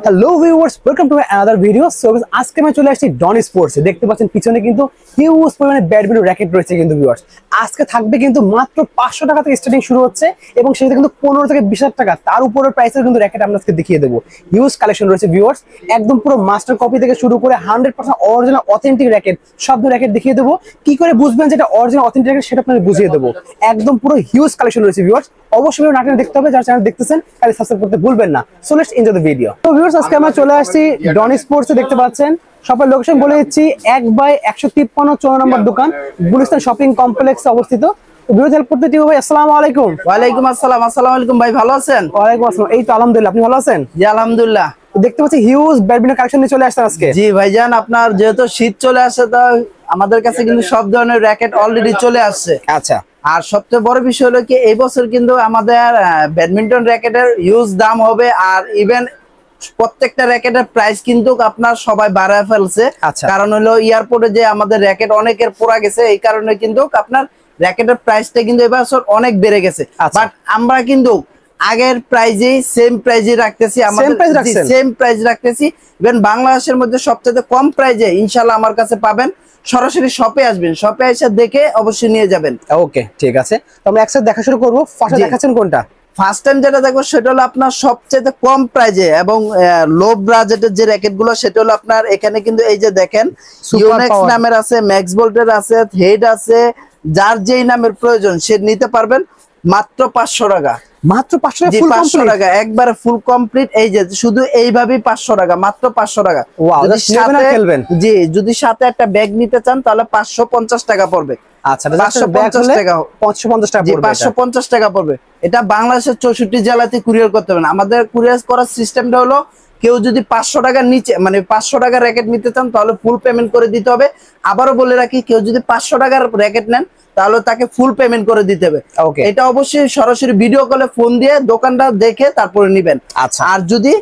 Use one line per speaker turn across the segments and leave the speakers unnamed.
Hello viewers, welcome to another video. So আজকে আমি চলে আসছি ডন স্পোর্টসে। দেখতে পাচ্ছেন পিছনে কিন্তু হিউজ পরিমাণে ব্যাডমিন্টন র্যাকেট রয়েছে কিন্তু ভিউয়ার্স। আজকে থাকবে কিন্তু মাত্র 500 টাকা থেকে স্টার্টিং শুরু হচ্ছে এবং সেটা কিন্তু 15 থেকে 20,000 টাকা, তার উপরের প্রাইসের কিন্তু র্যাকেট আমরা আজকে দেখিয়ে দেবো। হিউজ কালেকশন রয়েছে ভিউয়ার্স, একদম পুরো মাস্টার কপি থেকে শুরু করে 100% অরিজিনাল অথেন্টিক র্যাকেট, সব র্যাকেট দেখিয়ে দেবো। কি করে বুঝবেন যেটা অরিজিনাল অথেন্টিক র্যাকেট সেটা আপনাদের বুঝিয়ে দেবো। একদম পুরো হিউজ কালেকশন রয়েছে ভিউয়ার্স। অবশ্যই নাটক দেখতে হবে, যারা চ্যানেল দেখতেছেন তাহলে সাবস্ক্রাইব করতে ভুলবেন না। So let's enjoy the video. তো ভিউয়ার্স, আজকে আমরা চলে আসছি ডন স্পোর্টসে। দেখতে পাচ্ছেন সবার লোকেশন বলে দিচ্ছি, 1/153 14 নম্বর দোকান, গুলিস্তান শপিং কমপ্লেক্সে অবস্থিত। ভিডিও হেল্প করতে টিউ ভাই, আসসালামু আলাইকুম।
ওয়ালাইকুম আসসালাম। আসসালামু আলাইকুম ভাই, ভালো আছেন?
ওয়ালাইকুম আসসালাম। এই তো আলহামদুলিল্লাহ, আপনি ভালো আছেন?
জি আলহামদুলিল্লাহ।
দেখতে পাচ্ছি হিউজ ব্যাডমিন্টন কালেকশন নিয়ে চলে আসছেন আজকে।
জি ভাইজান, আপনার যেহেতু শীত চলে আসছে, তা আমাদের কাছে কিন্তু সব ধরনের র্যাকেট অলরেডি চলে আসছে।
আচ্ছা,
আর সবচেয়ে বড় বিষয় হলো কি, এই বছর কিন্তু আমাদের ব্যাডমিন্টন র্যাকেটের হিউজ দাম হবে। আর ইভেন প্রত্যেকটা র্যাকেটের প্রাইস কিন্তু আপনার সবাই বাড়ায় ফেলছে। কারণ হলো এয়ারপোর্টে যে আমাদের র্যাকেট অনেকের পড়া গেছে, এই কারণে কিন্তু আপনার র্যাকেটের প্রাইসটা কিন্তু এবার অনেক বেড়ে গেছে। বাট আমরা কিন্তু আগের প্রাইজেই সেম প্রাইজে রাখতেছি, আমাদের সেম প্রাইজ রাখতেছি। ইভেন বাংলাদেশের মধ্যে সবচেয়ে কম প্রাইজে ইনশাআল্লাহ আমার কাছে পাবেন। সরাসরি শপে আসবেন, শপে এসে দেখে অবশ্যই নিয়ে যাবেন।
ওকে, ঠিক আছে। তো আমরা একসাথে দেখা শুরু করব। ফার্স্ট দেখাচ্ছেন কোনটা?
ফার্স্ট টাইম যেটা দেখবো সেটা হলো আপনার সবচেয়ে কম প্রাইজে এবং লো বাজেটের যে র্যাকেট গুলো, সেটা হলো আপনার এখানে কিন্তু এই যে দেখেন, ইউনেক্স নামের আছে, ম্যাক্স ভোল্টের আছে, হেড আছে। যার যেই নামের প্রয়োজন সে নিতে পারবেন মাত্র 500 টাকা।
মাত্র
500 টাকা একবারে ফুল কমপ্লিট। এই যে শুধু এইভাবেই 500 টাকা, মাত্র 500 টাকা। জি, যদি সাথে একটা ব্যাগ নিতে চান তাহলে 550 টাকা পড়বে।
আচ্ছা, 550 টাকা, 550 টাকা পড়বে।
550 টাকা পড়বে। এটা বাংলাদেশের 64 জেলাতে কুরিয়ার করতে হবে। আমাদের কুরিয়ার করার সিস্টেমটা হলো, কেউ যদি 500 টাকার নিচে মানে 500 টাকার র্যাকেট নিতে চান তাহলে ফুল পেমেন্ট করে দিতে হবে। আবারও বলে রাখি, কেউ যদি 500 টাকার র্যাকেট নেন তাহলে তাকে ফুল পেমেন্ট করে দিতে হবে। এটা অবশ্যই সরাসরি ভিডিও কলে ফোন দিয়ে দোকানটা দেখে তারপরে নিবেন। আর যদি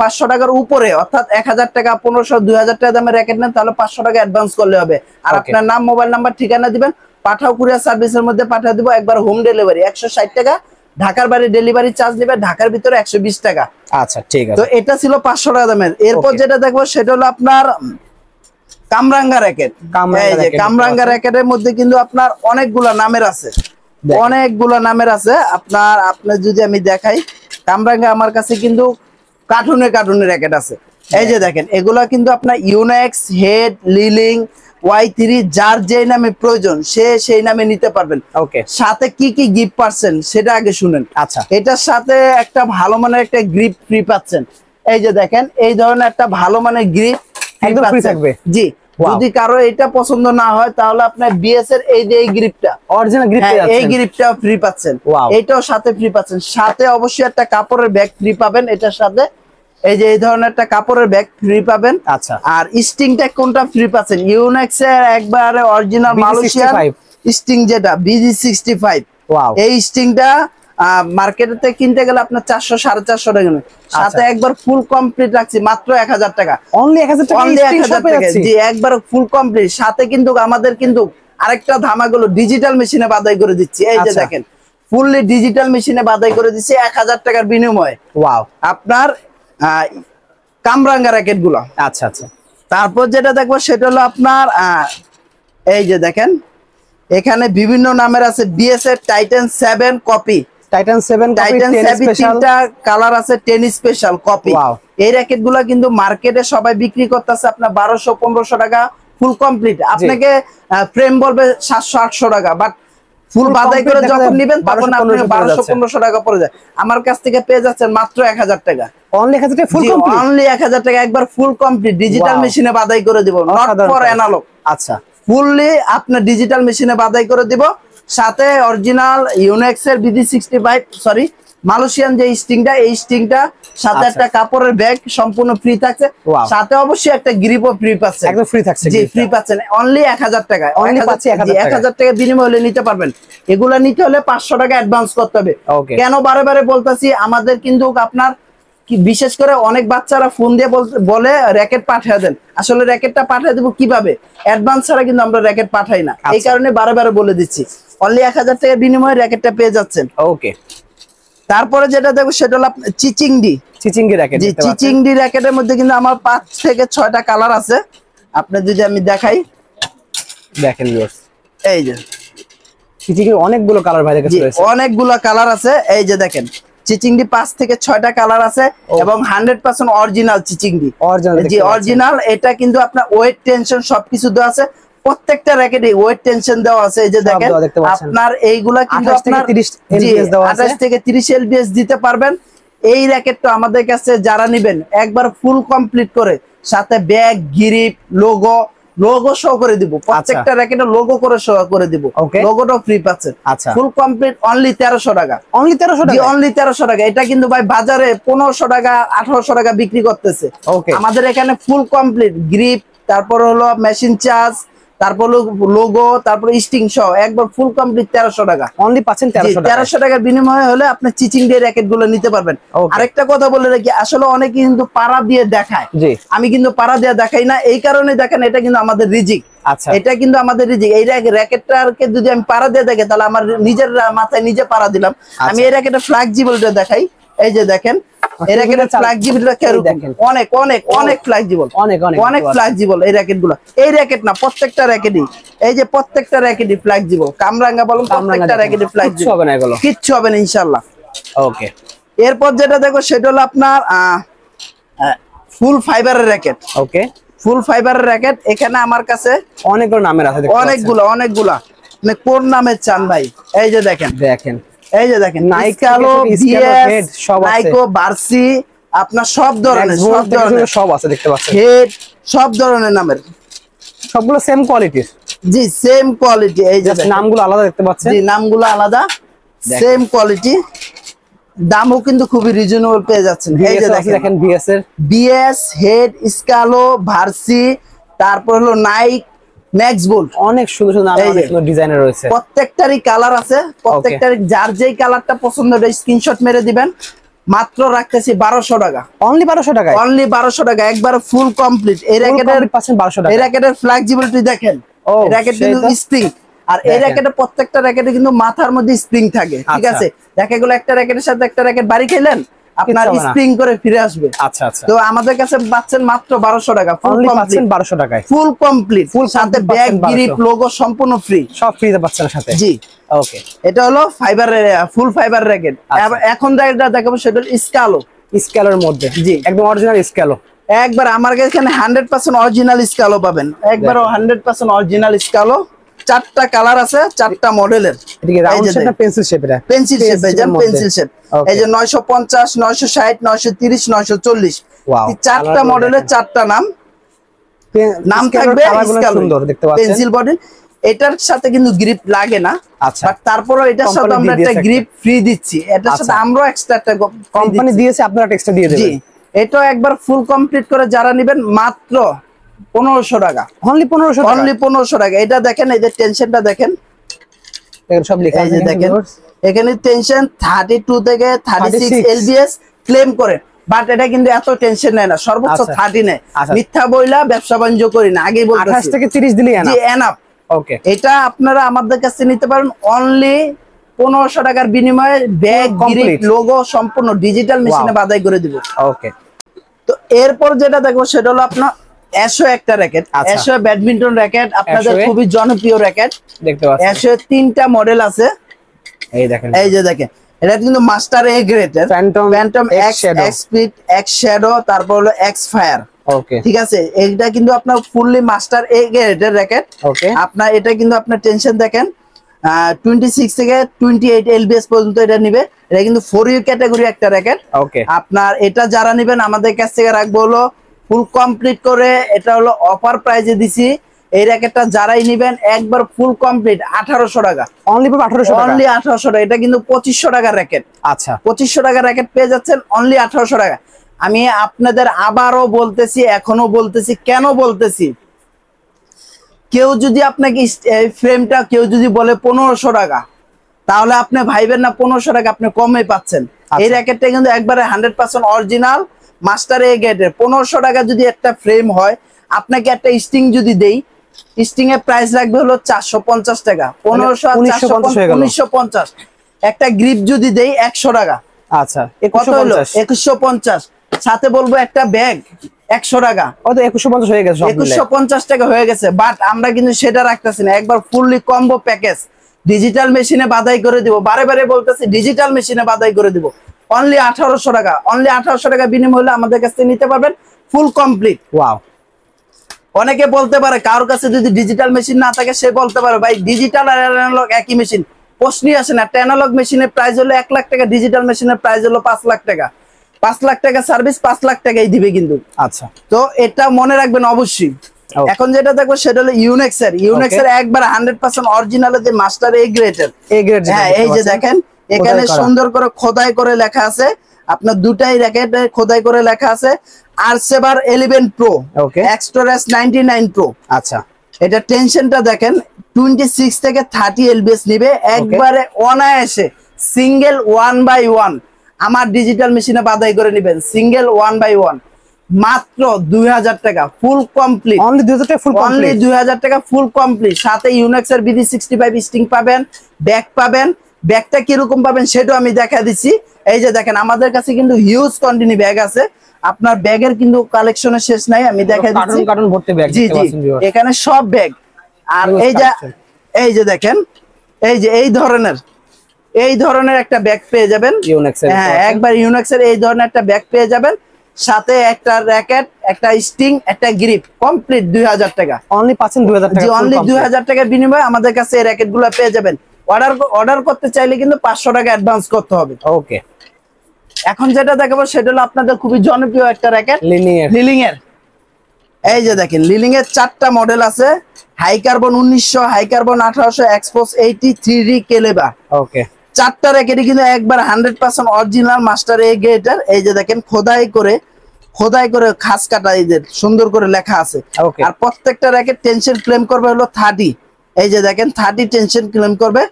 500 টাকার উপরে অর্থাৎ 1000 টাকা, 1500, 2000 টাকা দামের র্যাকেট নেন তাহলে 500 টাকা অ্যাডভান্স করলে হবে। আর আপনার নাম, মোবাইল নাম্বার, ঠিকানা দিবেন, পাঠাও কুরিয়ার সার্ভিসের মধ্যে পাঠিয়ে দিব। একবার হোম ডেলিভারি 160 টাকা, ঢাকার বাইরে ডেলিভারি চার্জ নেবে, ঢাকার ভিতরে 120 টাকা।
আচ্ছা, ঠিক আছে।
তো এটা ছিল 500 টাকা দামের। এরপর যেটা দেখবো সেটা হলো আপনার কামরাঙ্গা র্যাকেট। কামরাঙ্গা র্যাকেটের মধ্যে কিন্তু আপনার অনেকগুলা নামের আছে, আপনার যদি আমি দেখাই, কামরাঙ্গা আমার কাছে কিন্তু কার্টুনের র্যাকেট আছে। এই যে দেখেন, এগুলা কিন্তু আপনার ইউনেক্স, হেড, লিলিং, Y3, যার যেই নামে প্রয়োজন সে সেই নামে নিতে পারবেন। সাথে কি কি গিফট পাচ্ছেন সেটা আগে শুনেন।
আচ্ছা,
এটার সাথে একটা ভালো মানের একটা গ্রিপ ফ্রি পাচ্ছেন। এই যে দেখেন, এই ধরনের একটা ভালো মানের গ্রিপ
একদম ফ্রি থাকবে।
জি, যদি কারো এটা পছন্দ না হয় তাহলে আপনার বিএস এর এই যে এই গ্রিপটা,
অরিজিনাল গ্রিপ,
এই গ্রিপটা ফ্রি পাচ্ছেন। এটাও সাথে ফ্রি পাচ্ছেন। সাথে অবশ্যই একটা কাপড়ের ব্যাগ ফ্রি পাবেন এটার সাথে। এই যে এই ধরনের একটা কাপড়ের ব্যাগ ফ্রি পাবেন।
আচ্ছা, আর
স্টিংটা কোনটা ফ্রি পাচ্ছেন? ইউনেক্স এর একবারে অরিজিনাল মালয়েশিয়ান স্টিং, যেটা BG65। এই স্টিংটা মার্কেটে কিনতে গেলে আপনার 400 450 টাকা। সাথে একবার ফুল কমপ্লিট রাখছি মাত্র 1000 টাকা।
অনলি 1000 টাকা।
জি, একবার ফুল কমপ্লিট। সাথে কিন্তু আমাদের কিন্তু আরেকটা ধামাগুলো ডিজিটাল মেশিনে বাদাই করে দিচ্ছি। এই যে দেখেন, ফুললি ডিজিটাল মেশিনে বাদাই করে দিচ্ছি 1000 টাকার বিনিময়ে। আপনার কামরাঙ্গা র্যাকেট গুলো।
আচ্ছা আচ্ছা।
তারপর যেটা দেখবো সেটা হলো আপনার এই যে দেখেন, এখানে বিভিন্ন নামের আছে। বিএস এর টাইটান 7 কপি, টাইটান 7 তিনটা কালার আছে, 10 স্পেশাল কপি। এই র্যাকেট গুলা কিন্তু মার্কেটে সবাই বিক্রি করতেছে আপনার 1200-1500 টাকা ফুল কমপ্লিট। আপনাকে ফ্রেম বলবে 700-800 টাকা, বাট ফুল বাদাই করে যখন নেবেন তখন আপনি 1200-1500 টাকা পড়ে যায়। আমার কাছ থেকে পেয়ে যাচ্ছেন মাত্র 1000 টাকা।
অনলি 1000 টাকা ফুল কমপ্লিট।
অনলি 1000 টাকা একবার ফুল কমপ্লিট ডিজিটাল মেশিনে বাদাই করে দিব, নট ফর অ্যানালগ।
আচ্ছা,
ফুললি আপনার ডিজিটাল মেশিনে বাদাই করে দিব। সাথে অরিজিনাল ইউনেক্স এর BG65 সরি মালয়েশিয়ান যে স্টিংটা, এই স্টিংটা সাথে একটা কাপড়ের ব্যাগ সম্পূর্ণ ফ্রি থাকছে। সাথে অবশ্যই একটা গ্রিপও ফ্রি পাচ্ছেন।
একদম ফ্রি থাকছে।
জি, ফ্রি পাচ্ছেন অনলি 1000 টাকা। 1000 টাকা বিনিময়ে হলে নিতে পারবেন। এগুলা নিতে হলে 500 টাকা অ্যাডভান্স করতে হবে। কেন বারে বলতাছি, আমাদের কিন্তু আপনার বিশেষ করে অনেক বাচ্চারা ফোন দিয়ে বলে র্যাকেট পাঠিয়ে দেন। আসলে র্যাকেটটা পাঠিয়ে দেবো কিভাবে? অ্যাডভান্স ছাড়া কিন্তু আমরা র্যাকেট পাঠাই না। এই কারণে বারে বলে দিচ্ছি, অনলি 1000 টাকা বিনিময়ে র্যাকেটটা পেয়ে যাচ্ছেন।
ওকে,
তারপরে যেটা দেখো সেটা হলো চিচিংডি
র‍্যাকেট।
জি, চিচিংডি র‍্যাকেটের মধ্যে কিন্তু আমার 5 থেকে 6টা কালার আছে। আপনি যদি আমি দেখাই,
দেখেন ভিউয়ার্স,
এই যে
চিচিংয়ের অনেকগুলো কালার ভাইদের কাছে রয়েছে,
অনেকগুলো কালার আছে। এই যে দেখেন চিচিংডি 5 থেকে 6টা কালার আছে এবং 100% অরিজিনাল চিচিংডি, জি অরিজিনাল। এটা কিন্তু আপনার ওয়েট টেনশন সবকিছু দেওয়া আছে, প্রত্যেকটা র‍্যাকেটে ওয়েট টেনশন দেওয়া আছে। এই যে দেখেন আপনার এইগুলা কিন্তু আপনার 28 থেকে 30 এলবিএস দিতে পারবেন। এই র‍্যাকেটটা আমাদের কাছে যারা নেবেন একবার ফুল কমপ্লিট করে সাথে ব্যাগ, গ্রিপ, লোগো শো করে দিব, প্রত্যেকটা র‍্যাকেটে লোগো করে শো করে দিব, লোগোটা ফ্রি পাচ্ছেন। ফুল কমপ্লিট অনলি 1300 টাকা, অনলি 1300 টাকা। এটা কিন্তু ভাই বাজারে 1500 টাকা 1800 টাকা বিক্রি করতেছে, আমাদের এখানে ফুল কমপ্লিট গ্রিপ, তারপর হলো মেশিন চার্জ, তারপর লোগো, তারপর স্টিং সহ একবার ফুল কমপ্লিট 1300 টাকা
অনলি পাচ্ছেন।
1300 টাকার বিনিময়ে হলে আপনি চিচিংডি র‍্যাকেট গুলো নিতে পারবেন। আরেকটা কথা বলে রাখি, আসলে অনেকে কিন্তু পাড়া দিয়ে দেখায়, আমি কিন্তু পাড়া দিয়ে দেখাই না, এই কারণে দেখেন এটা কিন্তু আমাদের রিজিক। এটা কিন্তু আমাদের রিজিক। এই র‍্যাকেটটাকে যদি আমি পাড়া দিয়ে দেখে তাহলে আমার নিজের মাথায় নিজে পাড়া দিলাম। আমি এই র‍্যাকেটের ফ্লেক্সিবলটা দেখাই, এই যে দেখেন এই র‍্যাকেটের ফ্লেক্সিবলটা দেখেন, অনেক অনেক অনেক ফ্লেক্সিবল, অনেক ফ্লেক্সিবল এই র‍্যাকেটগুলো। এই র‍্যাকেট না, প্রত্যেকটা র‍্যাকেটই, এই যে প্রত্যেকটা র‍্যাকেটই ফ্লেক্সিবল। কামরাঙ্গা বলুন, প্রত্যেকটা র‍্যাকেটই ফ্লেক্সিবল, হবে না এগুলো, কিচ্ছু হবে না ইনশাআল্লাহ। ওকে, এরপর যেটা দেখো সেটা হলো আপনার ফুল ফাইবারের র‍্যাকেট। ওকে, ফুল ফাইবারের র‍্যাকেট এখানে আমার কাছে
অনেকগুলো নামের আছে,
অনেকগুলা মানে কোন নামে চান ভাই? এই যে দেখেন, এই যে দেখেন নাইকালো, বিএস, নাইকো, বার্সি, আপনার সব ধরনের
সব আছে দেখতে পাচ্ছেন,
হেড সব ধরনের নামের,
সবগুলো সেম কোয়ালিটির।
জি সেম কোয়ালিটি। এই যে
নামগুলো আলাদা দেখতে পাচ্ছেন,
জি নামগুলো আলাদা, সেম কোয়ালিটি, দামও কিন্তু খুবই রিজনেবল পেয়ে যাচ্ছেন। এই যে দেখেন বিএস, হেড, স্কালো, ভার্সি, তারপর হলো নাইক, ম্যাক্স বোল্ট, অনেক সুন্দর সুন্দর ডিজাইনের রয়েছে। প্রত্যেকটারই কালার আছে, প্রত্যেকটারই যার যেই কালারটা পছন্দ হয় স্ক্রিনশট মেরে দিবেন। মাত্র রাখতেছি 1200 টাকা, অনলি 1200 টাকা, অনলি 1200 টাকা, একবার ফুল কমপ্লিট। এই র‍্যাকেটের 1200 টাকা। এই র‍্যাকেটের ফ্লেক্সিবিলিটি দেখেন, এই র‍্যাকেট কিন্তু স্প্রিং, আর এই র‍্যাকেটে প্রত্যেকটা র‍্যাকেটে কিন্তু মাথার মধ্যে স্প্রিং থাকে, ঠিক আছে? দেখা গেল একটা র‍্যাকেটের সাথে একটা র‍্যাকেট বাড়ি খেলেন, আপনার স্প্রিং করে ফিরে আসবে। আচ্ছা আচ্ছা, তো আমাদের কাছে পাচ্ছেন মাত্র 1200 টাকা, ফুল কমপ্লিট 1200 টাকায়, ফুল কমপ্লিট, ফুল সাথে ব্যাগ, গ্রিপ, লোগো সম্পূর্ণ ফ্রি, সব ফ্রিতে পাচ্ছেন সাথে। জি ওকে, এটা হলো ফাইবারের ফুল ফাইবার র‍্যাকেট। এখন যেটা দেখাবো সেটা স্কালোর মধ্যে, জি একদম অরিজিনাল স্কালো। একবার আমার কাছে এখানে 100% অরিজিনাল স্কালো পাবেন, একবার 100% অরিজিনাল স্কালো। 4টা কালার আছে, 4টা মডেলের। এদিকে রাউন্ড শেপ না পেন্সিল শেপ? এটা পেন্সিল শেপ, পেন্সিল শেপ। এই যে 950, 960, 930, 940, ওয়াও, 4টা মডেলের 4টা নাম থাকবে। সুন্দর দেখতে পাচ্ছেন, পেন্সিল বডি। এটার সাথে কিন্তু গ্রিপ লাগে না, বাট তারপরও এটার সাথে আমরা একটা গ্রিপ ফ্রি দিচ্ছি। এটার সাথে আমরা এক্সট্রা একটা কোম্পানি দিয়েছে, আপনারা এক্সট্রা দিয়ে দেবেন। জি, এটা একবার ফুল কমপ্লিট করে যারা নেবেন মাত্র 1500 টাকা, অনলি 1500 টাকা, অনলি 1500 টাকা। এটা দেখেন, এই যে টেনশনটা দেখেন, এর সব লেখা আছে দেখেন, এখানে টেনশন 32 থেকে 36 এলবিএস ক্লেম করে, বাট এটা কিন্তু এত টেনশন নেয় না, সর্বোচ্চ 30 নেয়। মিথ্যা বইলা ব্যবসা বাণিজ্য করি না, আগেই বলতেছি 28 থেকে 30 দিলেই এনাফ। জি এনাফ। ওকে, এটা আপনারা আমাদের কাছে নিতে পারেন অনলি 1500 টাকার বিনিময়ে, ব্যাগ, গ্রিপ, লোগো সম্পূর্ণ ডিজিটাল মেশিনে বাছাই করে দিব। ওকে, তো এরপর যেটা দেখো সেটা হলো আপনার অ্যাশো একটা র‍্যাকেট, অ্যাশো ব্যাডমিন্টন র‍্যাকেট, আপনাদের খুবই জনপ্রিয় র‍্যাকেট দেখতে পাচ্ছেন। অ্যাশো 3টা মডেল আছে, এই দেখেন, এই যে দেখেন, এটা কিন্তু মাস্টার এ গ্রেডের Phantom x, x speed, x shadow, তারপর হলো এক্স ফায়ার। ওকে, ঠিক আছে, এটা কিন্তু আপনার ফুললি মাস্টার এ গ্রেডের র‍্যাকেট। ওকে, আপনার এটা কিন্তু আপনার টেনশন দেখেন 26 থেকে 28 এলবিএস পর্যন্ত এটা নিবে। এটা কিন্তু 4U ক্যাটাগরি একটা র‍্যাকেট। ওকে, আপনার এটা যারা নেবেন আমাদের কাছ থেকে রাখবো হলো ফুল কমপ্লিট করে, এটা হলো অফার প্রাইজে দিছি। এই র‍্যাকেটটা যারাই নেবেন একবার ফুল কমপ্লিট 1800 টাকা, অনলি 1800 টাকা, অনলি 1800 টাকা। এটা কিন্তু 2500 টাকার র‍্যাকেট। আচ্ছা, 2500 টাকার র‍্যাকেট পেয়ে যাচ্ছেন অনলি 1800 টাকা। আমি আপনাদের আবারও বলতেছি, এখনো বলতেছি, কেন বলতেছি, কেউ যদি আপনাকে ফ্রেমটা কেউ যদি বলে 1500 টাকা, তাহলে আপনি ভাইবেন না 1500 টাকা আপনি কমে পাচ্ছেন। এই র‍্যাকেটটা কিন্তু একবারে 100% অরিজিনাল মাস্টার এ গ্রেডের। 1500 টাকা যদি একটা ফ্রেম হয়, আপনাকে একটা স্টিং যদি দেই, স্টিং এর প্রাইস রাখবে হলো 450 টাকা, 1500 1950। একটা গ্রিপ যদি দেই 100 টাকা,
আচ্ছা
কত হলো
2150
2150 সাথে বলবো একটা ব্যাগ 100 টাকা
ও তো 2150 হয়ে গেছে সব মিলে
2150 টাকা হয়ে গেছে বাট আমরা কিন্তু সেটা রাখতেছি না একবার ফুললি কম্বো প্যাকেজ ডিজিটাল মেশিনে বাদাই করে দিব বারে বারে বলতেছি ডিজিটাল মেশিনে বাদাই করে দিব অনলি 1800 টাকা অনলি 1800 টাকা বিনিময় হলে আমাদের কাছ থেকে নিতে পারবেন ফুল কমপ্লিট
ওয়াও
অনেকে বলতে পারে কারোর কাছে যদি ডিজিটাল মেশিন না থাকে সে বলতে পারে ভাই ডিজিটাল আর অ্যানালগ একই মেশিন প্রশ্নই আসে না একটা অ্যানালগ মেশিনের প্রাইস হলো 1 লাখ টাকা ডিজিটাল মেশিনের প্রাইস হলো 5 লাখ টাকা 5 লাখ টাকা সার্ভিস 5 লাখ টাকাই দিবে কিন্তু
আচ্ছা
তো এটা মনে রাখবেন অবশ্যই এখন যেটা দেখো সেটা হলো ইউনেক্সের একবার 100% অরিজিনাল যে মাস্টার এ গ্রেডের হ্যাঁ এই যে দেখেন এখানে সুন্দর করে খোদাই করে লেখা আছে আপনার দুটাই র্যাকেটে খোদাই করে লেখা আছে আরসেভার 11 প্রো এক্সট্রাস 99 প্রো
আচ্ছা
এটা টেনশনটা দেখেন 26 থেকে 30 এলবিএস নিবে একবারে অনায়াসে সিঙ্গেল 1/1 আমার ডিজিটাল মেশিনে বাদাই করে নেবেন সিঙ্গেল 1/1 মাত্র 2000 টাকা ফুল কমপ্লিট
অনলি 2000 টাকা ফুল কমপ্লিট
অনলি 2000 টাকা ফুল কমপ্লিট সাথে ইউনেক্স এর BD 65 স্টিং পাবেন ব্যাগ পাবেন ব্যাগটা কি রকম পাবেন সেটাও আমি দেখা দিচ্ছি এই যে দেখেন আমাদের কাছে কিন্তু হিউজ কোয়ান্টিটি ব্যাগ আছে আপনার ব্যাগের কিন্তু কালেকশনের শেষ নাই আমি দেখা দিচ্ছি
কার্টন ভর্তি ব্যাগ
জি জি এখানে সব ব্যাগ আর এই যে দেখেন এই ধরনের একটা ব্যাগ পেয়ে যাবেন
ইউনেক্স এর
হ্যাঁ একবার ইউনেক্স এর এই ধরনের একটা ব্যাগ পেয়ে যাবেন সাথে একটা র‍্যাকেট একটা স্টিং একটা গ্রিপ কমপ্লিট 2000 টাকা
অনলি পাচ্ছেন 2000 টাকা
জি অনলি 2000 টাকার বিনিময়ে আমাদের কাছে এই র‍্যাকেটগুলো পেয়ে যাবেন অর্ডার করতে চাইলে কিন্তু 500 টাকা অ্যাডভান্স করতে হবে
ওকে
এখন যেটা দেখাবো সেটা হলো আপনাদের খুবই জনপ্রিয় একটা র‍্যাকেট লিলিং এর এই যে দেখেন লিলিং এর 4টা মডেল আছে হাই কার্বন 1900 হাই কার্বন 1800 এক্সপোস 80 3D কেলেবা
ওকে
4টা র‍্যাকেটই কিন্তু একবার 100% অরিজিনাল মাস্টার এ গ্রেডের এই যে দেখেন খোদাই করে খাস কাটা এদের সুন্দর করে লেখা আছে আর প্রত্যেকটা র‍্যাকেট টেনশন ক্লেম করবে হলো 30 এই যে দেখেন 30 টেনশন ক্লেম করবে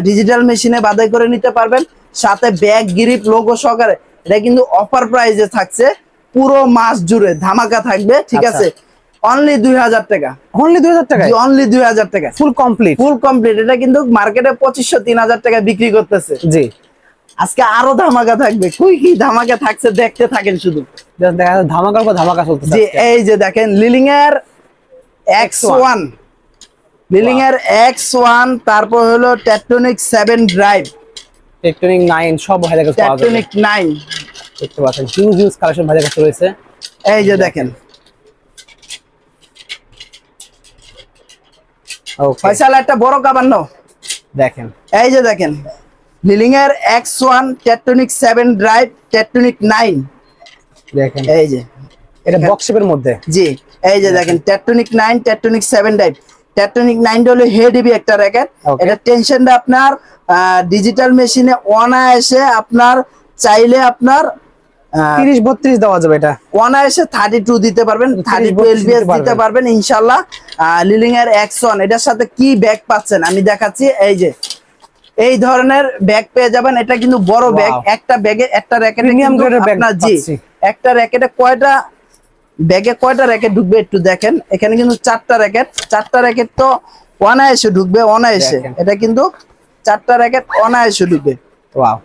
ডিজিটাল মেশিনে বাদাই করে নিতে পারবেন সাথে ব্যাগ গ্রিপ লোগো সহকারে এটা কিন্তু অফার প্রাইসে থাকছে পুরো মাস জুড়ে ধামাকা থাকবে ঠিক আছে অনলি 2000 টাকা
অনলি 2000 টাকা
অনলি 2000 টাকা
ফুল কমপ্লিট
এটা কিন্তু মার্কেটে 2500 3000 টাকা বিক্রি করতেছে
জি
আজকে আরো ধামাকা থাকবে কি ধামাকা থাকছে দেখতে থাকেন শুধু
দেখা ধামাকার পর ধামাকা চলতেছে
জি এই যে দেখেন লিলিং এর X1 লিলিং এর X1 তারপর হলো টেকটনিক 7 ড্রাইভ
টেকটনিক 9 সব ভাই কাছে পাওয়া যাবে
টেকটনিক 9
দেখতে পাচ্ছেন হিউজ কালেকশন ভাই কাছে রয়েছে
এই যে দেখেন
ওকে
ফয়সাল একটা বড় কাবান্ন
দেখেন
এই যে দেখেন লিলিং এর X1 টেকটনিক 7 ড্রাইভ টেকটনিক 9
দেখেন
এই যে
এটা বক্স শেপের মধ্যে
জি এই যে দেখেন টেকটনিক 9 টেকটনিক 7 ড্রাইভ টেকটনিক 9 হলো হেভি একটা র‍্যাকেট এটা টেনশনটা আপনার ডিজিটাল মেশিনে অনায়াসে আপনার চাইলে আপনার
30 32 দেওয়া যাবে এটা
অনায়াসে 32 দিতে পারবেন 32 এলবিএস দিতে পারবেন ইনশাআল্লাহ লিলিং এর X1 এটার সাথে কি ব্যাগ পাচ্ছেন আমি দেখাচ্ছি এই যে এই ধরনের ব্যাগ পেয়ে যাবেন এটা কিন্তু বড় ব্যাগ একটা ব্যাগে একটা র‍্যাকেটে আপনার জি একটা র‍্যাকেটে কয়টা র‍্যাকেট ঢুকবে একটু দেখেন এখানে কিন্তু 4টা র‍্যাকেট তো অনায়াসে ঢুকবে অনায়াসে এটা কিন্তু 4টা র‍্যাকেট অনায়াসে ঢুকবে
ওয়াও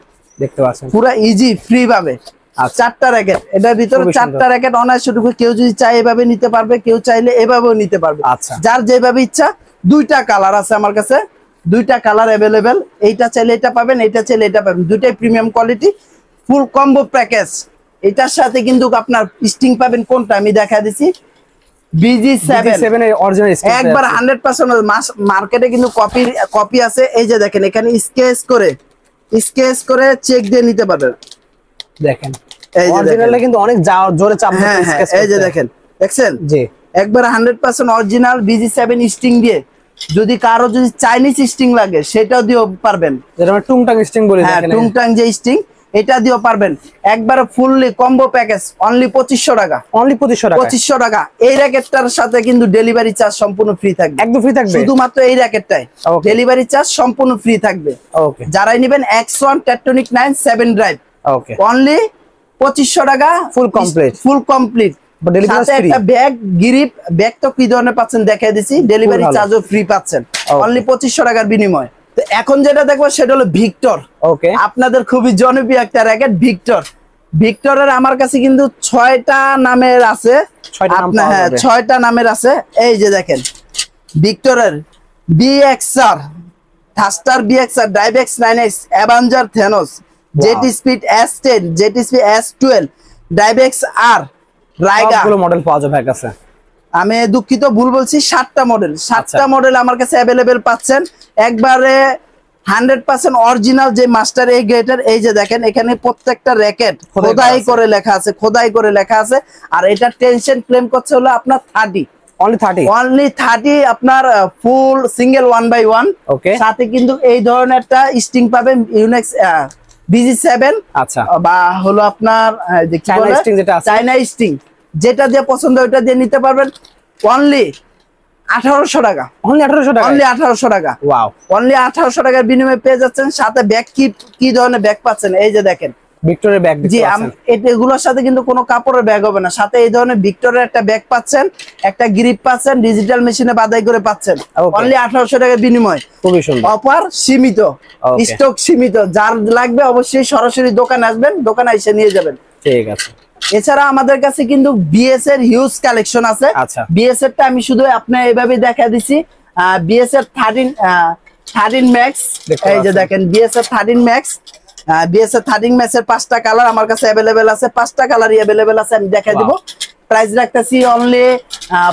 দেখতে পাচ্ছেন
পুরো ইজি ফ্রি পাবে আর 4টা র‍্যাকেট এটার ভিতরে 4টা র‍্যাকেট অনায়াসে ঢুকবে কেউ যদি চায় এভাবে নিতে পারবে কেউ চাইলে এভাবেও নিতে পারবে
আচ্ছা
যার যেভাবে ইচ্ছা দুইটা কালার আছে আমার কাছে দুইটা কালার अवेलेबल এইটা চাইলে এটা পাবেন এটা চাইলে এটা পাবেন দুইটাই premium quality full combo package এটার সাথে কিন্তু আপনার স্টিং পাবেন কোনটা আমি দেখা দিছি BG7
এর অরিজিনাল স্টিং
একবার 100% মার্কেটে কিন্তু কপি আছে এই যে দেখেন এখানে স্কেচ করে চেক দিয়ে নিতে পারবেন
দেখেন অরিজিনালে কিন্তু অনেক জোরে চাপ
দিতে স্কেচ এই যে দেখছেন
জি
একবার 100% অরিজিনাল BG7 স্টিং দিয়ে যদি কারো যদি চাইনিজ স্টিং লাগে সেটাও দিও পারবেন
যেটা আমরা টুংটাং স্টিং বলি
দেখেন টুংটাং যে স্টিং এটা দিও পারবেন একবার ফুললি কম্বো প্যাকেজ অনলি 2500 টাকা
অনলি 2500
টাকা এই র‍্যাকেটটার সাথে কিন্তু ডেলিভারি চার্জ সম্পূর্ণ ফ্রি থাকবে
একদম ফ্রি থাকবে
শুধুমাত্র এই র‍্যাকেটটাই ডেলিভারি চার্জ সম্পূর্ণ ফ্রি থাকবে
ওকে
যারাই নেবেন X1 tectonic 9 7 drive
okay
only 2500 টাকা ফুল কমপ্লিট সাথে একটা ব্যাগ গ্রিপ ব্যাগ তো কি ধরনের পাচ্ছেন দেখাই দিছি ডেলিভারি চার্জও ফ্রি পাচ্ছেন অনলি 2500 টাকার বিনিময়ে
তো
এখন যেটা দেখবো সেটা হলো ভিক্টর।
ওকে,
আপনাদের খুবই জনপ্রিয় একটা র্যাকেট ভিক্টর। ভিক্টরের আমার কাছে কিন্তু 6টা নামের আছে।
6টা নাম
আপনার
পাওয়া
হ্যাঁ
যাবে।
6টা নামের আছে। এই যে দেখেন ভিক্টরের বিএক্সআর, থাস্টার বিএক্সআর, ডাইবেক্স 9X, avenger Thanos, jet speed S10, jet speed S12, ডাইবেক্স আর, রাইগা।
সবগুলো মডেল পাওয়া যাবে কাছে।
আমি দুঃখিত ভুল বলছি, 7টা মডেল। 7টা মডেল আমার কাছে অ্যাভেলেবেল পাচ্ছেন একবারে 100% অরিজিনাল যে মাস্টার এই গ্রেটার। এই যে দেখেন এখানে প্রত্যেকটা র্যাকেট খোদাই করে লেখা আছে, খোদাই করে লেখা আছে। আর এটা টেনশন ক্লেম করছে হলো আপনার 30, অনলি 30 আপনার ফুল সিঙ্গেল 1x1।
ওকে,
সাথে কিন্তু এই ধরনের একটা স্টিং পাবেন ইউনেক্স BG7,
আচ্ছা,
বা হলো আপনার চাইনা স্টিং, যেটা দিয়ে পছন্দ ওইটা দিয়ে নিতে পারবেন। অনলি 1800 টাকা,
অনলি 1800 টাকা,
অনলি 1800 টাকা।
ওয়াও,
অনলি 1800 টাকার বিনিময়ে পেয়ে যাচ্ছেন। সাথে ব্যাগ কি ধরনের ব্যাগ পাচ্ছেন এই যে দেখেন
ভিক্টরের ব্যাগ
জি, এগুলোর সাথে কিন্তু কোনো কাপড়ের ব্যাগ হবে না। সাথে এই ধরনের ভিক্টরের একটা ব্যাগ পাচ্ছেন, একটা গ্রিপ পাচ্ছেন, ডিজিটাল মেশিনে বাদাই করে পাচ্ছেন। অনলি 1800 টাকার বিনিময়ে।
খুবই সুন্দর,
অফার সীমিত, স্টক সীমিত। যার লাগবে অবশ্যই সরাসরি দোকানে আসবেন, দোকানে এসে নিয়ে যাবেন।
ঠিক আছে।
এছাড়া আমাদের কাছে কিন্তু বিএস এর হিউজ কালেকশন আছে।
আচ্ছা,
বিএস এরটা আমি শুধু আপনার এইভাবে দেখা দিছি। বিএস এর 13 ম্যাক্স, এই যে দেখেন বিএস এর 13 ম্যাক্স। বিএস এর 13 ম্যাক্স এর 5টা কালার আমার কাছে अवेलेबल আছে, 5টা কালারই अवेलेबल আছে। আমি দেখাই দিব। প্রাইস রাখতেছি অনলি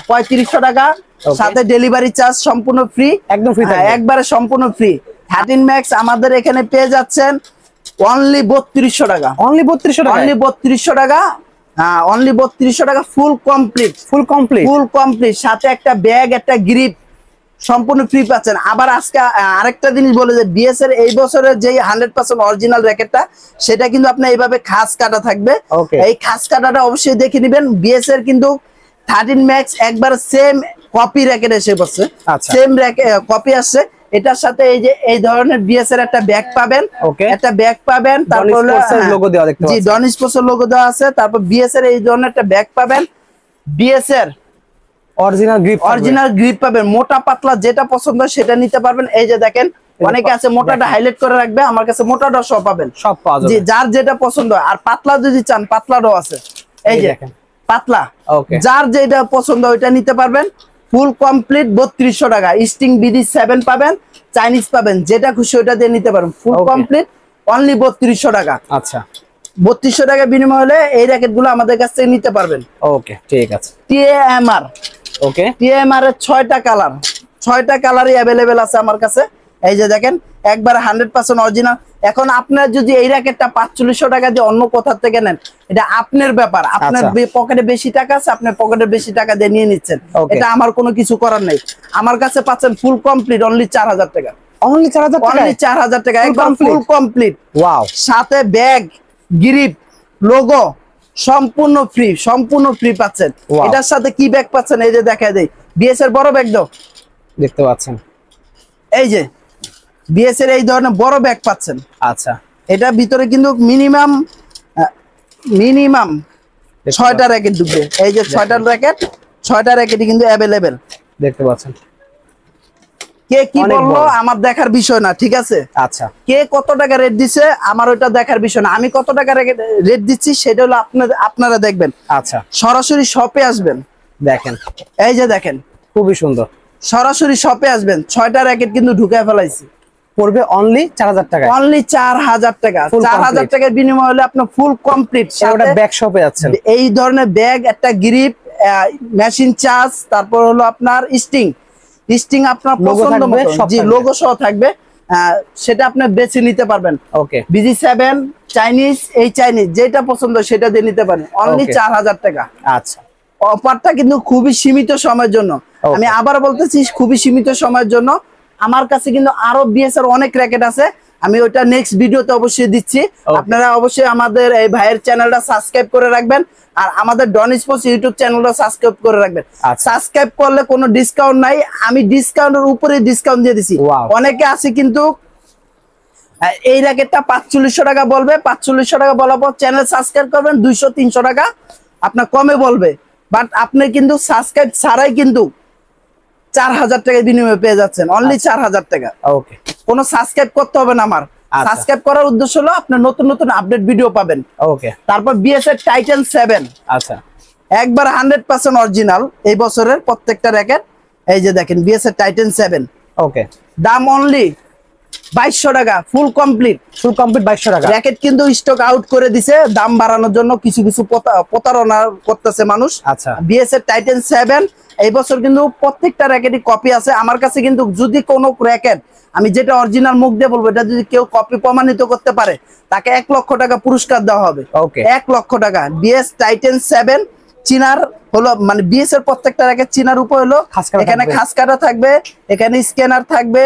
3500 টাকা। সাথে ডেলিভারি চার্জ সম্পূর্ণ ফ্রি,
একদম ফ্রি থাকবে,
একবারে সম্পূর্ণ ফ্রি। 13 ম্যাক্স আমাদের এখানে পেয়ে যাচ্ছেন অনলি 3200 টাকা,
অনলি 3200 টাকা,
অনলি 3200 টাকা। অনলি 3200 টাকা full complete,
full complete,
full complete. সাথে একটা ব্যাগ, একটা গ্রিপ সম্পূর্ণ ফ্রি পাচ্ছেন। আবার আজকে আরেকটা জিনিস বলে যে বিএস এর এই বছরের যে 100% অরিজিনাল র্যাকেটটা, সেটা কিন্তু আপনার এইভাবে খাস কাটা থাকবে। এই খাস কাটাটা অবশ্যই দেখে নেবেন। বিএস এর কিন্তু 13 ম্যাক্স একবার সেম কপি র্যাকেট এসে পড়ছে, সেম কপি আসছে। এটার সাথে এই যে এই ধরনের বিএস এর একটা ব্যাগ পাবেন, একটা ব্যাগ পাবেন। তারপর
লোগো দেওয়া দেখতে পাচ্ছেন,
জি ডন স্পোর্টস লোগো দেওয়া আছে। তারপর বিএস এর এই ধরনের একটা ব্যাগ পাবেন। বিএস এর অরিজিনাল গ্রিপ পাবেন। মোটা পাতলা যেটা পছন্দ সেটা নিতে পারবেন। এই যে দেখেন অনেকে আছে মোটাটা হাইলাইট করে রাখবে, আমার কাছে মোটাটা সব পাবেন,
সব পাওয়া যাবে।
জি, যার যেটা পছন্দ। আর পাতলা যদি চান পাতলাটাও আছে, এই যে দেখেন পাতলা, যার যেটা পছন্দ ওইটা নিতে পারবেন। ফুল কমপ্লিট 3200 টাকা। স্টিং BD7 পাবেন, চাইনিজ পাবেন, যেটা খুশি ওইটা দিয়ে নিতে পারবেন। ফুল কমপ্লিট অনলি 3200 টাকা।
আচ্ছা,
3200 টাকা বিনিময় হলে এই র্যাকেট গুলো আমাদের কাছ থেকে নিতে পারবেন।
ওকে, ঠিক আছে।
TMR,
ওকে,
TMR এর 6টা কালার, 6টা কালারই अवेलेबल আছে আমার কাছে। এই যে দেখেন একবার 100% অরিজিনাল। এখন আপনার যদি এই র্যাকেটটা 4500 টাকা দিয়ে অন্য কোথা থেকে নেন, এটা আপনার ব্যাপার। আপনার পকেটে বেশি টাকা আছে, আপনার পকেটে বেশি টাকা দিয়ে নিয়ে নিচ্ছেন, এটা আমার কোনো কিছু করার নেই। আমার কাছে পাচ্ছেন ফুল কমপ্লিট অনলি 4000 টাকা,
অনলি 4000 টাকা,
অনলি 4000 টাকা একদম ফুল কমপ্লিট।
ওয়াও,
সাথে ব্যাগ, গ্রিপ, লোগো সম্পূর্ণ ফ্রি, সম্পূর্ণ ফ্রি পাচ্ছেন। এটার সাথে কি ব্যাগ পাচ্ছেন এই যে দেখা দেই, বিএস এর বড় ব্যাগ দাও,
দেখতে পাচ্ছেন।
এই যে বিএস এর এই ধরনের বড় ব্যাগ পাচ্ছেন।
আচ্ছা,
এটা ভিতরে কিন্তু মিনিমাম 6টা র্যাকেট ঢুকবে। এই যে 6টা র্যাকেটই কিন্তু अवेलेबल
দেখতে পাচ্ছেন।
কে কি বললো আমার দেখার বিষয় না, ঠিক আছে?
আচ্ছা,
কে কত টাকা রেট দিছে আমার ওটা দেখার বিষয় না। আমি কত টাকা রেট দিচ্ছি সেটা হলো আপনারা দেখবেন।
আচ্ছা,
সরাসরি শপে আসবেন,
দেখেন,
এই যে দেখেন
খুবই সুন্দর।
সরাসরি শপে আসবেন। 6টা র্যাকেট কিন্তু ঢুকায় ফেলাইছি,
পড়বে অনলি 4000 টাকা,
অনলি 4000 টাকা। 4000 টাকার বিনিময় হলে আপনি ফুল কমপ্লিট
ব্যাগ শপে যাচ্ছেন।
এই ধরনের ব্যাগ, একটা গ্রিপ, মেশিন চার্জ, তারপর হলো আপনার স্টিং আপনার পছন্দ মতো, জি লোগো সহ থাকবে, সেটা আপনি বেছে নিতে পারবেন।
ওকে,
BG7, চাইনিজ, এই চাইনিজ যেটা পছন্দ সেটা দিয়ে নিতে পারেন অনলি 4000 টাকা।
আচ্ছা,
অফারটা কিন্তু খুবই সীমিত সময়ের জন্য। আমি আবার বলতেছি খুবই সীমিত সময়ের জন্য। আমার কাছে কিন্তু আরো বিএস এর অনেক র্যাকেট আছে, আমি ওটা নেক্সট ভিডিওতে অবশ্যই দিচ্ছি। আপনারা অবশ্যই আমাদের এই ভাইয়ের চ্যানেলটা সাবস্ক্রাইব করে রাখবেন, আর আমাদের ডন স্পোর্টস ইউটিউব চ্যানেলটা সাবস্ক্রাইব করে রাখবেন। সাবস্ক্রাইব করলে কোনো ডিসকাউন্ট নাই, আমি ডিসকাউন্টের উপরে ডিসকাউন্ট দিয়ে দিছি। অনেকে আছে কিন্তু এই র্যাকেটটা 4500 টাকা বলবে, 4500 টাকা বলার পর চ্যানেল সাবস্ক্রাইব করবেন 200-300 টাকা আপনার কমে বলবে, বাট আপনি কিন্তু সাবস্ক্রাইব ছাড়াই কিন্তু 4000 টাকা বিনিময়ে পেয়ে যাচ্ছেন, অনলি 4000 টাকা।
ওকে,
কোনো সাবস্ক্রাইব করতে হবে না আমার। সাবস্ক্রাইব করার উদ্দেশ্য হলো আপনার নতুন নতুন আপডেট ভিডিও পাবেন।
ওকে।
তারপর বিএসএর টাইটান 7,
আচ্ছা
একবার 100% অরিজিনাল এই বছরের প্রত্যেকটা র‍্যাকেট। এই যে দেখেন বিএসএর টাইটান 7,
ওকে,
দাম অনলি 2200 টাকা, ফুল কমপ্লিট
2200 টাকা।
র‍্যাকেট কিন্তু স্টক আউট করে দিছে দাম বাড়ানোর জন্য, কিছু কিছু প্রতারণা করতেছে মানুষ।
আচ্ছা,
বিএসএর টাইটান 7 এই বছর কিন্তু প্রত্যেকটা র‍্যাকেটই কপি আছে আমার কাছে, কিন্তু যদি কোনো র‍্যাকেট আমি যেটা অরিজিনাল মুখ দিয়ে বলবো এটা যদি কেউ কপি প্রমাণিত করতে পারে তাকে 1 লক্ষ টাকা পুরস্কার দেওয়া হবে।
ওকে,
1 লক্ষ টাকা। বিএস টাইটান 7 চিনার হলো, মানে বিএস এর প্রত্যেকটা র‍্যাকেট চিনার উপর হলো এখানে খাস কাটা থাকবে, এখানে স্ক্যানার থাকবে,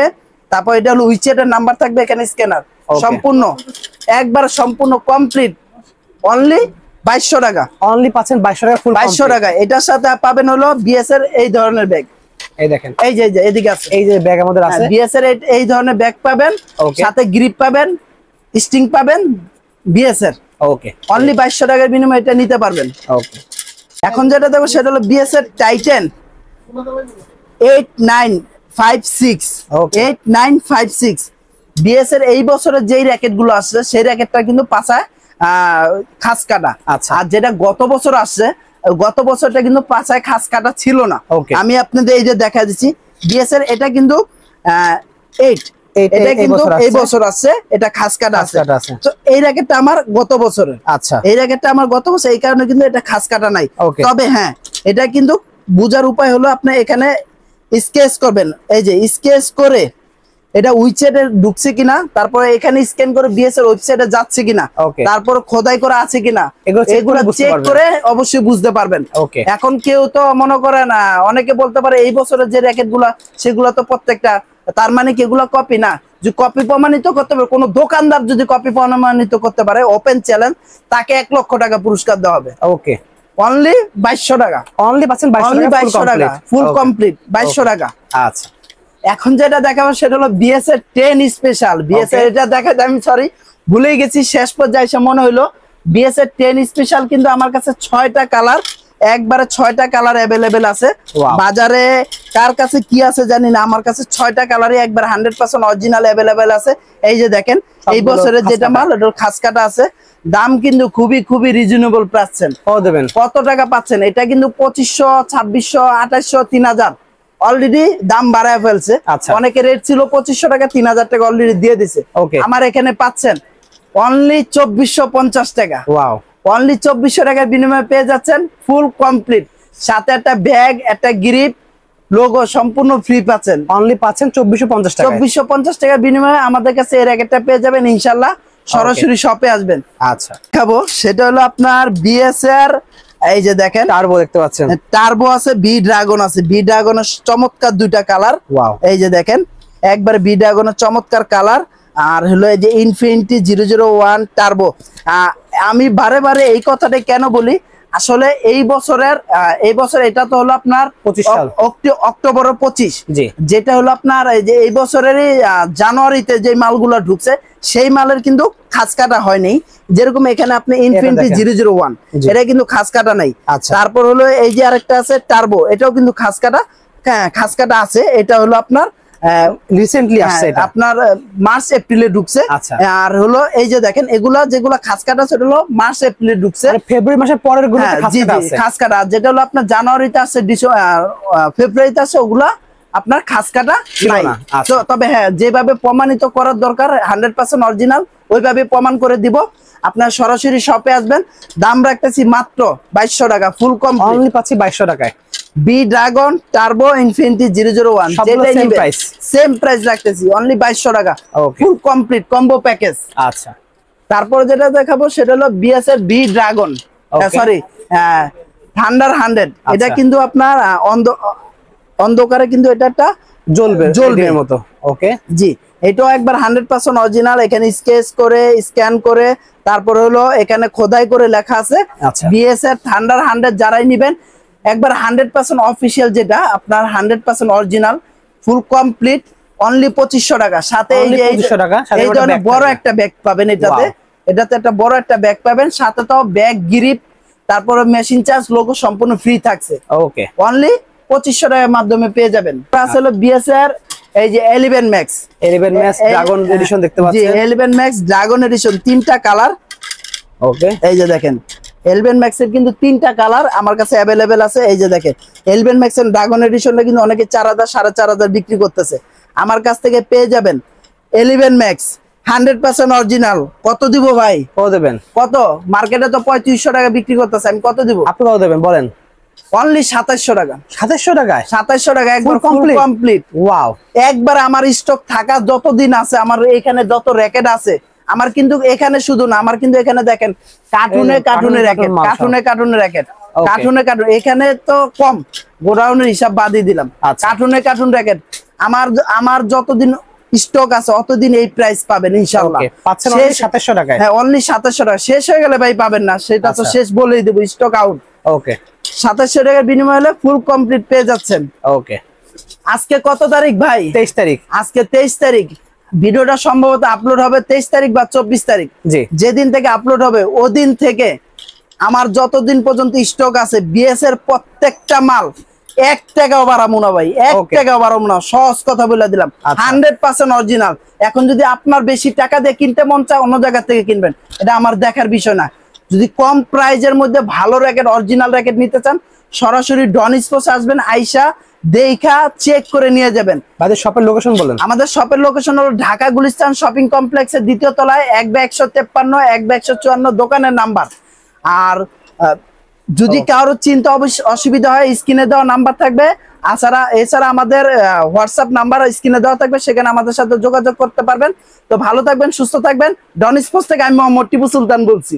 তারপর এটা হলো উইচেটের নাম্বার থাকবে, এখানে স্ক্যানার, সম্পূর্ণ একবার সম্পূর্ণ কমপ্লিট অনলি 2200 টাকা।
অনলি পাচ্ছেন 2200 টাকা, ফুল
2200 টাকা। এটার সাথে পাবেন হলো বিএস এর এই ধরনের ব্যাগ।
এই দেখেন,
এই যে এদিকে আছে,
এই যে ব্যাগ আমাদের আছে,
বিএস এর এই ধরনের ব্যাগ পাবেন, সাথে গ্রিপ পাবেন, স্টিং পাবেন বিএস এর।
ওকে,
অনলি 2200 টাকার বিনিময়ে এটা নিতে পারবেন।
ওকে।
এখন যেটা দেখো সেটা হলো বিএস এর টাইটান 8956, 8956 বিএস এর এই বছরের যেই র‍্যাকেট গুলো আসছে সেই র‍্যাকেটটা কিন্তু পাছায় খাস কাটা।
আচ্ছা,
আর যেটা গত বছর আসছে, গত বছরটা কিন্তু পাছায় খাস কাটা ছিল না। আমি আপনাদের এই যে দেখা দিচ্ছি বিএস এর এটা কিন্তু 8, এটা কিন্তু এই বছর আসছে, এটা খাস কাটা আছে। তো এই র‍্যাকেটটা আমার গত বছরের।
আচ্ছা,
এই র‍্যাকেটটা আমার গত বছর, এই কারণে কিন্তু এটা খাস কাটা নাই। তবে হ্যাঁ, এটা কিন্তু বোঝার উপায় হলো আপনি এখানে স্কেচ করবেন, এই যে স্কেচ করে এটা উইচেটে ঢুকছে কিনা, তারপরে এখানে স্ক্যান করে বিএস এর ওয়েবসাইটে যাচ্ছে কিনা, তারপর খোদাই করা আছে কিনা, এগুলো চেক করে অবশ্যই বুঝতে পারবেন। এখন কেউ তো মনে করে না, অনেকে বলতে পারে এই বছরের যে র‍্যাকেট গুলা সেগুলো তো প্রত্যেকটা, তার মানে কি এগুলো কপি না? যে কপি প্রমাণিত করতে পারে, কোন দোকানদার যদি কপি প্রমাণিত করতে পারে, ওপেন চ্যালেঞ্জ, তাকে 1 লক্ষ টাকা পুরস্কার দেওয়া হবে। ওকে, অনলি 2200 টাকা। অনলি পাচ্ছেন 2200 টাকা, ফুল কমপ্লিট 2200 টাকা। আচ্ছা, এখন যেটা দেখাবো সেটা হলো বিএস এর 10 স্পেশাল। বিএস এর এটা দেখাতে আমি সরি ভুলে গেছি, শেষ পর্যায়ে এসে মনে হইলো বিএস এর 10 স্পেশাল কিন্তু আমার কাছে 6টা কালার, একবারে 6টা কালার অ্যাভেলেবেল আছে। বাজারে কার কাছে কি আছে জানি না, আমার কাছে 6টা কালারই একবার 100% অরিজিনাল অ্যাভেলেবেল আছে। এই যে দেখেন এই বছরের যেটা মাল এটা খাস কাটা আছে, দাম কিন্তু খুবই রিজনেবল পাচ্ছেন। কত টাকা পাচ্ছেন? এটা কিন্তু 2500, 2600, 2800, 3000 অলরেডি দাম বাড়ায় ফেলছে। অনেকে রেট ছিল 2500 টাকা, 3000 টাকা অলরেডি দিয়ে দিছে। আমার এখানে পাচ্ছেন অনলি 2450 টাকা। ওয়াও, অনলি 2400 টাকার বিনিময়ে পেয়ে যাচ্ছেন ফুল কমপ্লিট, সাথে একটা ব্যাগ, একটা গ্রিপ, লোগো সম্পূর্ণ ফ্রি পাচ্ছেন। অনলি পাচ্ছেন 2450 টাকা। 2450 টাকার বিনিময়ে আমাদের কাছে এই র‍্যাকেটটা পেয়ে যাবেন ইনশাআল্লাহ। সরাসরি শপে আসবেন। আচ্ছা, খাবো সেটা হলো আপনার বিএস এর, এই যে দেখেন টার্বো দেখতে পাচ্ছেন, টার্বো আছে, বি ড্রাগন আছে। বি ড্রাগনের চমৎকার 2টা কালার। ওয়াও, এই যে দেখেন একবার বি ড্রাগনের চমৎকার কালার, আর হলো এই যে ইনফিনিটি 001 টার্বো। আমি বারে বারে এই কথাটা কেন বলি, আসলে এই বছর এটা তো হলো আপনার অক্টোবরের 25, যেটা হলো আপনার এই বছরেরই জানুয়ারিতে যে মালগুলো ঢুকছে সেই মালের কিন্তু খাস কাটা হয়নি। যেরকম এখানে আপনি ইনফিনিটি 001 এটা কিন্তু খাস কাটা নাই। তারপর হলো এই যে আরেকটা আছে টার্বো, এটাও কিন্তু খাস কাটা আছে। এটা হলো আপনার রিসেন্টলি আসছে, এটা আপনার মার্চ এপ্রিলে ঢুকছে। আর হলো এই যে দেখেন এগুলা যেগুলা খাস কাটা সেটা হলো মার্চ এপ্রিলে ঢুকছে, ফেব্রুয়ারি মাসের পরের গুলো খাস কাটা। যেটা হলো আপনার জানুয়ারিতে আসছে, ফেব্রুয়ারিতে আসছে, ওগুলা আপনার খাস কাটা নাই। তবে হ্যাঁ, যেভাবে প্রমাণিত করার দরকার 100% অরিজিনাল ওইভাবে প্রমাণ করে দিব। আপনার সরাসরি শপে আসবেন, দাম রাখতেছি মাত্র 2200 টাকা, ফুল কম অনলি পাচ্ছি 2200 টাকায়। B dragon turbo infinity 001 same price রাখতেছি অনলি 2200 টাকা, ফুল কমপ্লিট কম্বো প্যাকেজ। আচ্ছা, তারপর যেটা দেখাবো সেটা হলো বিএস এর বি ড্রাগন, সরি থান্ডার 100। এটা কিন্তু আপনার অন্ধকারে কিন্তু এটা একটা জ্বলবে মতো। ওকে জি, এটাও একবার 100% অরিজিনাল। এখানে স্কেচ করে স্ক্যান করে তারপর হলো এখানে খোদাই করে লেখা আছে বিএস এর থান্ডার 100। যারাই নেবেন একবার 100% অফিসিয়াল, যেটা আপনার 100% অরিজিনাল ফুল কমপ্লিট অনলি 2500 টাকা। সাথে এই যে এই ধরনের বড় একটা ব্যাগ পাবেন, এটাতে একটা বড় একটা ব্যাগ পাবেন, সাথে তো ব্যাগ, গ্রিপ, তারপরে মেশিন চার্জ, লোগো সম্পূর্ণ ফ্রি থাকছে। ওকে, অনলি 2500 টাকার মাধ্যমে পেয়ে যাবেন। প্লাস হলো বিএস এর এই যে 11 ম্যাক্স,
11 ম্যাক্স ড্রাগন এডিশন দেখতে
জি
পাচ্ছেন।
11 ম্যাক্স ড্রাগন এডিশন, 3টা কালার।
ওকে,
এই যে দেখেন 11 ম্যাক্স এর কিন্তু 3টা কালার আমার কাছে अवेलेबल আছে। এই যে দেখেন 11 ম্যাক্স এর ড্রাগন এডিশনটা কিন্তু অনেকে 4000 4500 বিক্রি করতেছে, আমার কাছ থেকে পেয়ে যাবেন 11 ম্যাক্স 100% অরিজিনাল। কত দিব ভাই?
কত দেবেন?
কত? মার্কেটে তো 3500 টাকা বিক্রি করতেছে, আমি কত দিব?
আপনি কত দেবেন বলেন?
অনলি 2700 টাকা।
2700 টাকায়?
2700 টাকা একবার
কমপ্লিট।
কমপ্লিট।
ওয়াও,
একবার আমার স্টক থাকা যতদিন আছে, আমার এখানে যত র‍্যাকেট আছে, আমার কিন্তু এখানে শুধু না, আমার কিন্তু এখানে দেখেন কার্টুনে কার্টুনে র‍্যাকেট, কার্টুনে কার্টুনে র‍্যাকেট, কার্টুনে কার্টুন। এখানে তো কম, গোডাউনের হিসাব বাদই দিলাম। কার্টুনে কার্টুন র‍্যাকেট আমার যতদিন স্টক আছে অতদিন এই প্রাইস পাবেন ইনশাআল্লাহ।
পাচ্ছেন অনলি 2700 টাকায়?
হ্যাঁ অনলি 2700 টাকা। শেষ হয়ে গেলে ভাই পাবেন না, সেটা তো শেষ বলেই দেব, স্টক আউট।
ওকে,
2700 টাকার বিনিময়ে হলে ফুল কমপ্লিট পেয়ে যাচ্ছেন।
ওকে,
আজকে কত তারিখ ভাই?
23 তারিখ।
আজকে 23 তারিখ। ভিডিওটা সম্ভবত আপলোড হবে 23 তারিখ বা 24 তারিখ।
জি,
যেদিন থেকে আপলোড হবে ওদিন থেকে আমার যতদিন পর্যন্ত স্টক আছে বিএস এর প্রত্যেকটা মাল 1 টাকাও বাড়াবো না ভাই, 1 টাকাও বাড়াবো না, সহজ কথা বলে দিলাম। 100% অরিজিনাল। এখন যদি আপনার বেশি টাকা দিয়ে কিনতে মন চায় অন্য জায়গা থেকে কিনবেন, এটা আমার দেখার বিষয় না। যদি কম প্রাইজের মধ্যে ভালো র‍্যাকেট, অরিজিনাল র‍্যাকেট নিতে চান, সরাসরি ডন স্পোর্টস আসবেন, আইসা দেখা চেক করে নিয়ে যাবেন।
আমাদের শপের লোকেশন বলেন।
আমাদের শপের লোকেশন হলো ঢাকা গুলিস্তান শপিং কমপ্লেক্সের 2য় তলায়, 1/153, 1/154 দোকানের নাম্বার। আর যদি কারোর চিন্তা অসুবিধা হয় স্ক্রিনে দেওয়া নাম্বার থাকবে, এছাড়া আমাদের হোয়াটসঅ্যাপ নাম্বার স্ক্রিনে দেওয়া থাকবে, সেখানে আমাদের সাথে যোগাযোগ করতে পারবেন। তো ভালো থাকবেন, সুস্থ থাকবেন। ডন স্পোর্টস থেকে আমি মোহাম্মদ টিপু সুলতান বলছি।